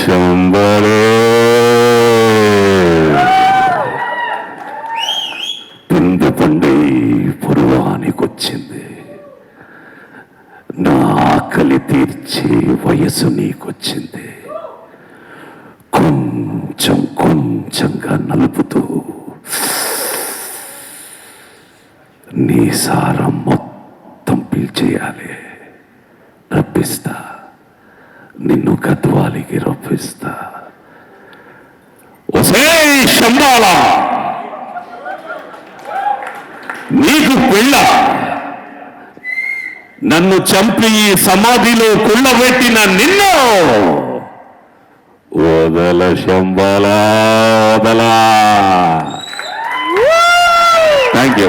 శంబరే పిండి పండి పురువానికొచ్చింది, నా ఆకలి తీర్చే వయసు నీకొచ్చింది. కొంచెం కొంచెంగా నలుపుతూ నీ సారం మొత్తం పీల్చేయాలి. రప్పిస్తా, నిన్ను గద్వాలికి రప్పిస్తా. ఒసే శంబాల, నీకు పెళ్ళ? నన్ను చంపి ఈ సమాధిలో కుళ్ళబెట్టిన నిన్ను వదల శంబాల, వదలా. Thank you.